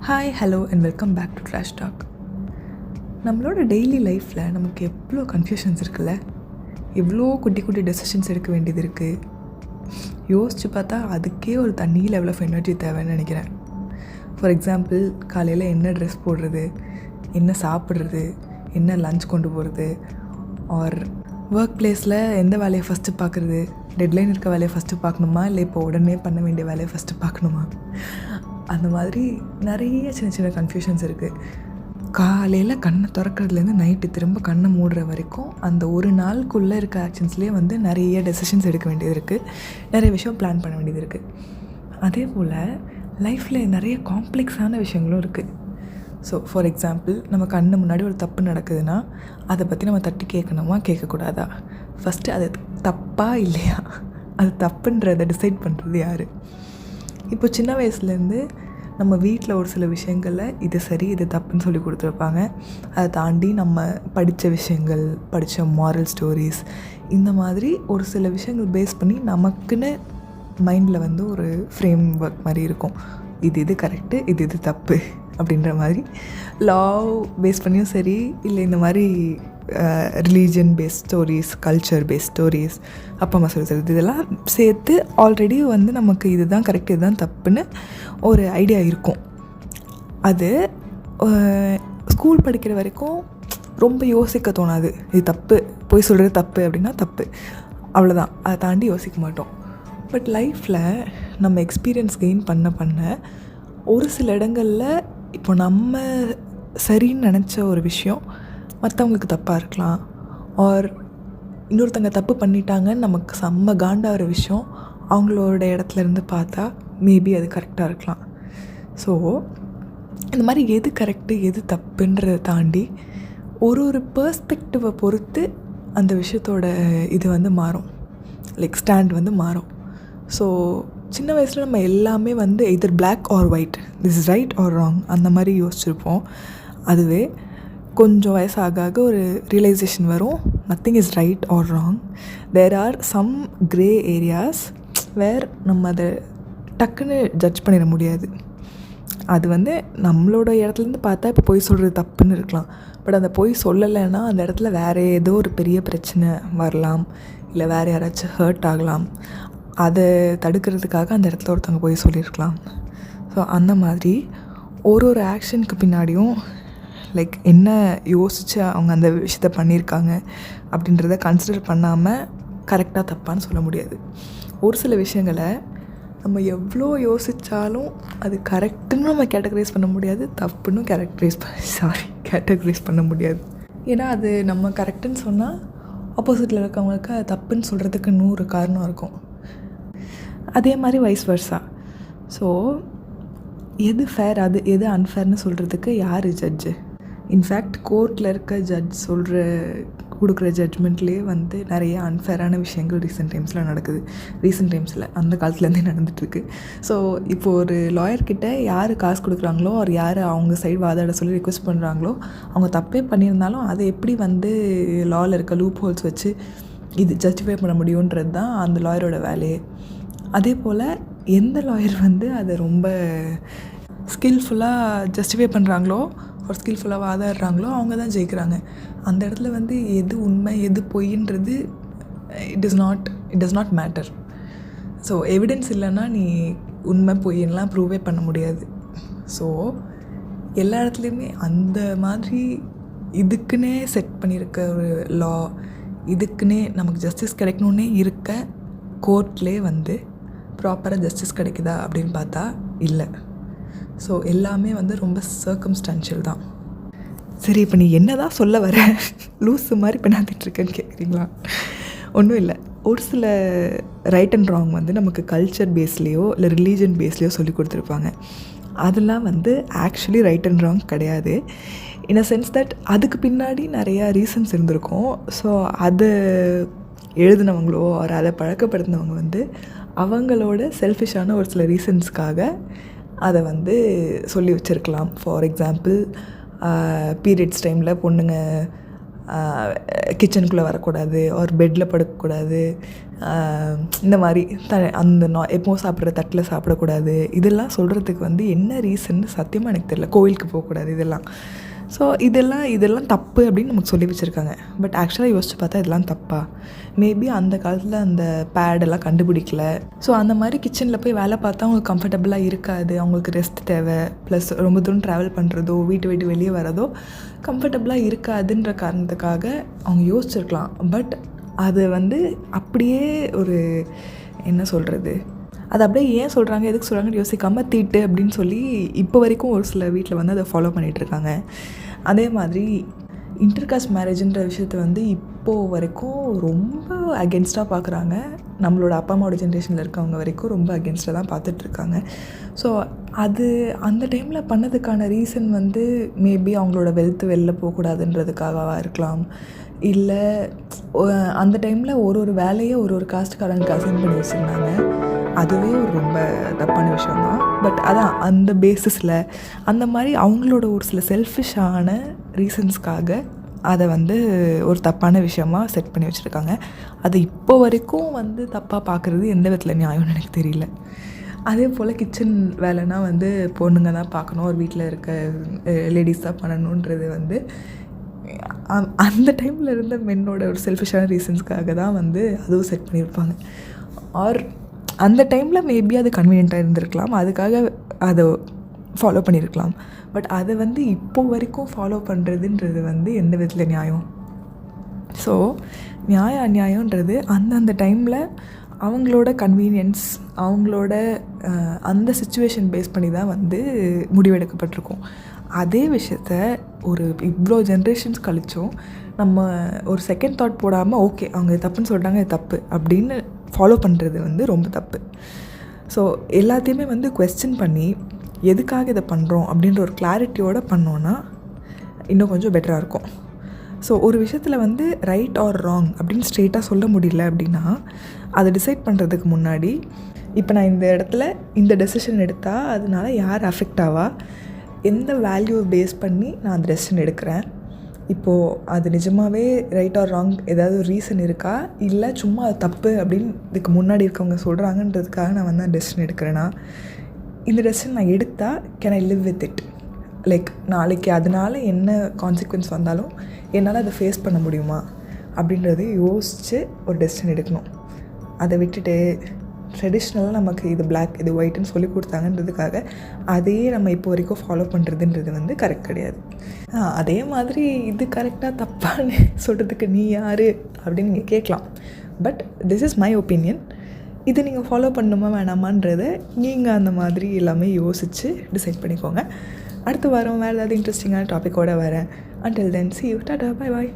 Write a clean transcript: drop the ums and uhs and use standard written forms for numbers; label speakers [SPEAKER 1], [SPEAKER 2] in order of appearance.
[SPEAKER 1] Hi hello and welcome back to trash talk. நம்மளோட daily லைஃப்பில் நமக்கு எவ்வளோ கன்ஃபியூஷன்ஸ் இருக்குல்ல, எவ்வளோ குட்டி குட்டி டெசிஷன்ஸ் எடுக்க வேண்டியது இருக்குது. யோசித்து பார்த்தா அதுக்கே ஒரு தனி லெவல் ஆஃப் எனர்ஜி தேவைன்னு நினைக்கிறேன். ஃபார் எக்ஸாம்பிள், காலையில் என்ன ட்ரெஸ் போடுறது, என்ன சாப்பிட்றது, என்ன லன்ச் கொண்டு போகிறது, ஆர் ஒர்க் பிளேஸில் எந்த வேலையை ஃபஸ்ட்டு பார்க்குறது, டெட்லைன் இருக்க வேலையை ஃபஸ்ட்டு பார்க்கணுமா இல்லை இப்போ உடனே பண்ண வேண்டிய வேலையை ஃபஸ்ட்டு பார்க்கணுமா, அந்த மாதிரி நிறைய சின்ன சின்ன கன்ஃபியூஷன்ஸ் இருக்குது. காலையில் கண்ணை திறக்கிறதுலேருந்து நைட்டு திரும்ப கண்ணை மூடுற வரைக்கும் அந்த ஒரு நாளுக்குள்ளே இருக்க ஆக்ஷன்ஸ்லேயே நிறைய டெசிஷன்ஸ் எடுக்க வேண்டியது இருக்குது, நிறைய விஷயம் பிளான் பண்ண வேண்டியது இருக்குது. அதே போல் லைஃப்பில் நிறைய காம்ப்ளெக்ஸான விஷயங்களும் இருக்குது. ஸோ ஃபார் எக்ஸாம்பிள், நம்ம கண்ணு முன்னாடி ஒரு தப்பு நடக்குதுன்னா அதை பற்றி நம்ம தட்டி கேட்கணுமா கேட்கக்கூடாதா, ஃபஸ்ட்டு அது தப்பா இல்லையா, அது தப்புன்றதை டிசைட் பண்ணுறது யார்? இப்போ சின்ன வயசுலேருந்து நம்ம வீட்டில் ஒரு சில விஷயங்களில் இது சரி இது தப்புன்னு சொல்லி கொடுத்துருப்பாங்க. அதை தாண்டி நம்ம படித்த விஷயங்கள், படித்த மாரல் ஸ்டோரிஸ், இந்த மாதிரி ஒரு சில விஷயங்கள் பேஸ் பண்ணி நமக்குன்னு மைண்டில் ஒரு ஃப்ரேம் ஒர்க் மாதிரி இருக்கும். இது கரெக்டு, இது தப்பு அப்படின்ற மாதிரி. லா பேஸ் பண்ணியும் சரி, இல்லை இந்த மாதிரி religion based stories, culture based stories, அப்பா அம்மா சொல்கிறது இதெல்லாம் சேர்த்து ஆல்ரெடி நமக்கு இதுதான் கரெக்ட் இதுதான் தப்புன்னு ஒரு ஐடியா இருக்கும். அது ஸ்கூல் படிக்கிற வரைக்கும் ரொம்ப யோசிக்க தோணாது. இது தப்பு, போய் சொல்கிறது தப்பு அப்படின்னா தப்பு, அவ்வளோதான், அதை தாண்டி யோசிக்க மாட்டோம். பட் லைஃப்பில் நம்ம எக்ஸ்பீரியன்ஸ் கெயின் பண்ண ஒரு சில இடங்களில் இப்போ நம்ம சரின்னு நினச்ச ஒரு விஷயம் மற்றவங்களுக்கு தப்பாக இருக்கலாம், ஆர் இன்னொருத்தங்க தப்பு பண்ணிட்டாங்கன்னு நமக்கு செம்ம காண்டாகிற விஷயம் அவங்களோட இடத்துலேருந்து பார்த்தா மேபி அது கரெக்டாக இருக்கலாம். ஸோ இந்த மாதிரி எது கரெக்டு எது தப்புன்றதை தாண்டி ஒரு பெர்ஸ்பெக்டிவை பொறுத்து அந்த விஷயத்தோட இது மாறும், லைக் ஸ்டாண்ட் மாறும். ஸோ சின்ன வயசில் நம்ம எல்லாமே either black or white, this is right or wrong அந்த மாதிரி யோசிச்சுருப்போம். அதுவே கொஞ்சம் வயசாக ஒரு ரியலைசேஷன் வரும், nothing is right or wrong, there are some grey areas where நம்ம அதை டக்குன்னு ஜட்ஜ் பண்ணிட முடியாது. அது நம்மளோட இடத்துலேருந்து பார்த்தா இப்போ பொய் சொல்கிறது தப்புன்னு இருக்கலாம். பட் அந்த பொய் சொல்லலைன்னா அந்த இடத்துல வேறு ஏதோ ஒரு பெரிய பிரச்சனை வரலாம், இல்லை வேறு யாராச்சும் ஹர்ட் ஆகலாம். அதை தடுக்கிறதுக்காக அந்த இடத்துல ஒருத்தவங்க போய் சொல்லியிருக்கலாம். ஸோ அந்த மாதிரி ஒரு ஆக்ஷனுக்கு பின்னாடியும் லைக் என்ன யோசித்து அவங்க அந்த விஷயத்த பண்ணியிருக்காங்க அப்படின்றத கன்சிடர் பண்ணாமல் கரெக்டாக தப்பான்னு சொல்ல முடியாது. ஒரு சில விஷயங்களை நம்ம எவ்வளோ யோசித்தாலும் அது கரெக்டுன்னு நம்ம கேட்டகரைஸ் பண்ண முடியாது, தப்புன்னு கேட்டகரைஸ் பண்ண முடியாது. ஏன்னா அது நம்ம கரெக்டுன்னு சொன்னால் ஆப்போசிட்டில் இருக்கவங்களுக்கு அது தப்புன்னு சொல்கிறதுக்கு 100 காரணம் இருக்கும். அதே மாதிரி வைஸ் வர்ஸா. ஸோ எது ஃபேர் எது அன்ஃபேர்னு சொல்கிறதுக்கு யார் ஜட்ஜு? இன்ஃபேக்ட் கோர்ட்டில் இருக்க ஜட்ஜ் கொடுக்குற ஜட்ஜ்மெண்ட்லேயே நிறைய அன்ஃபேரான விஷயங்கள் ரீசெண்ட் டைம்ஸில் அந்த காலத்துலேருந்தே நடந்துகிட்ருக்கு. ஸோ இப்போது ஒரு லாயர்கிட்ட யார் காசு கொடுக்குறாங்களோ அவர் யார் அவங்க சைடு வாதாட சொல்லி ரிக்வெஸ்ட் பண்ணுறாங்களோ அவங்க தப்பே பண்ணியிருந்தாலும் அதை எப்படி லாவில் இருக்க லூப் ஹோல்ஸ் வச்சு இது ஜஸ்டிஃபை பண்ண முடியுன்றது தான் அந்த லாயரோட வேலையே. அதே போல் எந்த லாயர் அதை ரொம்ப ஸ்கில்ஃபுல்லாக ஜஸ்டிஃபை பண்ணுறாங்களோ ஒரு ஸ்கில்ஃபுல்லாக வாதாடுறாங்களோ அவங்க தான் ஜெயிக்கிறாங்க. அந்த இடத்துல எது உண்மை எது பொய்ன்றது it does not matter. So evidence இல்லைன்னா நீ உண்மை பொய்யெல்லாம் ப்ரூவே பண்ண முடியாது. ஸோ எல்லா இடத்துலையுமே அந்த மாதிரி இதுக்குன்னே செட் பண்ணியிருக்க ஒரு லா, இதுக்குன்னே நமக்கு ஜஸ்டிஸ் கிடைக்கணுன்னே இருக்க கோர்ட்லேயே ப்ராப்பராக ஜஸ்டிஸ் கிடைக்குதா அப்படின்னு பார்த்தா இல்லை. ஸோ எல்லாமே ரொம்ப சர்க்கம்ஸ்டான்ஷியல் தான். சரி, இப்போ நீ என்ன தான் சொல்ல வர, லூஸு மாதிரி பண்ணாதிட்டுருக்கேன்னு கேட்குறீங்களா? ஒன்றும் இல்லை. ஒரு சில ரைட் அண்ட் ராங் நமக்கு கல்ச்சர் பேஸ்லேயோ இல்லை ரிலீஜன் பேஸ்லேயோ சொல்லி கொடுத்துருப்பாங்க. அதெல்லாம் ஆக்சுவலி ரைட் அண்ட் ராங் கிடையாது. இன் அ சென்ஸ் தட் அதுக்கு பின்னாடி நிறையா ரீசன்ஸ் இருந்திருக்கும். ஸோ அதை எழுதினவங்களோ ஒரு அதை பழக்கப்படுத்தினவங்க அவங்களோட செல்ஃபிஷான ஒரு சில ரீசன்ஸ்க்காக அதை சொல்லி வச்சுருக்கலாம். ஃபார் எக்ஸாம்பிள், பீரியட்ஸ் டைமில் பொண்ணுங்க கிச்சனுக்குள்ளே வரக்கூடாது, ஒரு பெட்டில் படுக்கக்கூடாது, இந்த மாதிரி அந்த எப்போவும் சாப்பிட்ற தட்டில் சாப்பிடக்கூடாது, இதெல்லாம் சொல்கிறதுக்கு வந்து என்ன ரீசன் சத்தியமாக எனக்கு தெரியல. கோவிலுக்கு போகக்கூடாது, இதெல்லாம். ஸோ இதெல்லாம் தப்பு அப்படின்னு நமக்கு சொல்லி வச்சுருக்காங்க. பட் ஆக்சுவலாக யோசிச்சு பார்த்தா இதெல்லாம் தப்பா? மேபி அந்த காலத்தில் அந்த பேடெல்லாம் கண்டுபிடிக்கல. ஸோ அந்த மாதிரி கிச்சனில் போய் வேலை பார்த்தா அவங்களுக்கு கம்ஃபர்டபுளாக இருக்காது, அவங்களுக்கு ரெஸ்ட் தேவை, ப்ளஸ் ரொம்ப தூரம் ட்ராவல் பண்ணுறதோ வீட்டு விட்டு வெளியே வரதோ கம்ஃபர்டபுளாக இருக்காதுன்ற காரணத்துக்காக அவங்க யோசிச்சிருக்கலாம். பட் அது வந்து அப்படியே ஒரு என்ன சொல்கிறது, அது அப்படியே ஏன் சொல்கிறாங்க, எதுக்கு சொல்கிறாங்கன்னு யோசிக்காமல் தீட்டு அப்படின்னு சொல்லி இப்போ வரைக்கும் ஒரு சில வீட்டில் வந்து அதை ஃபாலோ பண்ணிகிட்ருக்காங்க. அதே மாதிரி இன்டர்காஸ்ட் மேரேஜுன்ற விஷயத்தை வந்து இப்போது வரைக்கும் ரொம்ப அகென்ஸ்டாக பார்க்குறாங்க. நம்மளோட அப்பா அம்மாவோட ஜென்ரேஷனில் இருக்கவங்க வரைக்கும் ரொம்ப அகென்ஸ்டாக தான் பார்த்துட்ருக்காங்க. ஸோ அது அந்த டைமில் பண்ணதுக்கான ரீசன் வந்து மேபி அவங்களோட வெளில போகக்கூடாதுன்றதுக்காகவா இருக்கலாம். இல்லை அந்த டைமில் ஒரு வேலையை ஒரு காஸ்ட்டுக்காரங்களுக்கு அசைன் பண்ணி வச்சுருந்தாங்க. அதுவே ஒரு ரொம்ப தப்பான விஷயந்தான். பட் அதான் அந்த பேஸிஸில் அந்த மாதிரி அவங்களோட ஒரு சில செல்ஃபிஷான ரீசன்ஸ்க்காக அதை வந்து ஒரு தப்பான விஷயமாக செட் பண்ணி வச்சுருக்காங்க. அது இப்போ வரைக்கும் வந்து தப்பாக பார்க்குறது எந்த விதத்தில் நியாயம்னு எனக்கு தெரியல. அதே போல் கிச்சன் வேலைனா வந்து பொண்ணுங்க தான் பார்க்கணும், ஒரு வீட்டில் இருக்க லேடிஸ் தான் பண்ணணுன்றது வந்து அந்த டைமில் இருந்த மென்னோட ஒரு செல்ஃபிஷான ரீசன்ஸ்க்காக தான் வந்து அதுவும் செட் பண்ணியிருப்பாங்க. ஆர் அந்த டைமில் மேபி அது கன்வீனியண்ட்டாக இருந்திருக்கலாம், அதுக்காக அதை ஃபாலோ பண்ணியிருக்கலாம். பட் அதை வந்து இப்போ வரைக்கும் ஃபாலோ பண்ணுறதுன்றது வந்து எந்த விதத்தில் நியாயம்? ஸோ நியாயம் அநியாயன்றது அந்தந்த டைமில் அவங்களோட கன்வீனியன்ஸ், அவங்களோட அந்த சிச்சுவேஷன் பேஸ் பண்ணி தான் வந்து முடிவெடுக்கப்பட்டிருக்கும். அதே விஷயத்த ஒரு இவ்வளோ ஜென்ரேஷன்ஸ் கழிச்சும் நம்ம ஒரு செகண்ட் தாட் போடாமல் ஓகே அவங்க தப்புன்னு சொல்கிறாங்க, இது தப்பு அப்படின்னு ஃபாலோ பண்ணுறது வந்து ரொம்ப தப்பு. ஸோ எல்லாத்தையுமே வந்து குவெஸ்சன் பண்ணி எதுக்காக இதை பண்ணுறோம் அப்படின்ற ஒரு கிளாரிட்டியோடு பண்ணோன்னா இன்னும் கொஞ்சம் பெட்டராக இருக்கும். ஸோ ஒரு விஷயத்தில் வந்து ரைட் ஆர் ராங் அப்படின்னு ஸ்ட்ரெயிட்டாக சொல்ல முடியல அப்படின்னா அதை டிசைட் பண்ணுறதுக்கு முன்னாடி இப்போ நான் இந்த இடத்துல இந்த டெசிஷன் எடுத்தால் அதனால யார் அஃபெக்ட் ஆவா, எந்த வேல்யூவை பேஸ் பண்ணி நான் அந்த டெசிஷன் எடுக்கிறேன், இப்போது அது நிஜமாகவே ரைட் ஆர் ராங் ஏதாவது ஒரு ரீசன் இருக்கா, இல்லை சும்மா அது தப்பு அப்படின்னு இதுக்கு முன்னாடி இருக்கவங்க சொல்கிறாங்கன்றதுக்காக நான் வந்து அந்த டெசிஷன் எடுக்கிறேன்னா, இந்த டெசிஷன் நான் எடுத்தால் can I live with it, like நாளைக்கு அதனால் என்ன கான்சிக்வன்ஸ் வந்தாலும் என்னால் அதை ஃபேஸ் பண்ண முடியுமா அப்படின்றத யோசித்து ஒரு டெசிஷன் எடுக்கணும். அதை விட்டுட்டு ட்ரெடிஷ்னலாக நமக்கு இது பிளாக் இது ஒயிட்டுன்னு சொல்லி கொடுத்தாங்கன்றதுக்காக அதையே நம்ம இப்போ வரைக்கும் ஃபாலோ பண்ணுறதுன்றது வந்து கரெக்ட் கிடையாது. அதே மாதிரி இது கரெக்டாக தப்பான்னு சொல்கிறதுக்கு நீ யார் அப்படின்னு நீங்கள் கேட்கலாம். But this is my opinion. இதை நீங்கள் ஃபாலோ பண்ணணுமா வேணாமான்றதை நீங்கள் அந்த மாதிரி எல்லாமே யோசித்து டிசைட் பண்ணிக்கோங்க. அடுத்த வாரம் வேறு ஏதாவது இன்ட்ரெஸ்டிங்கான டாப்பிக்கோடு வரேன். Until then, see you. Tata, bye bye.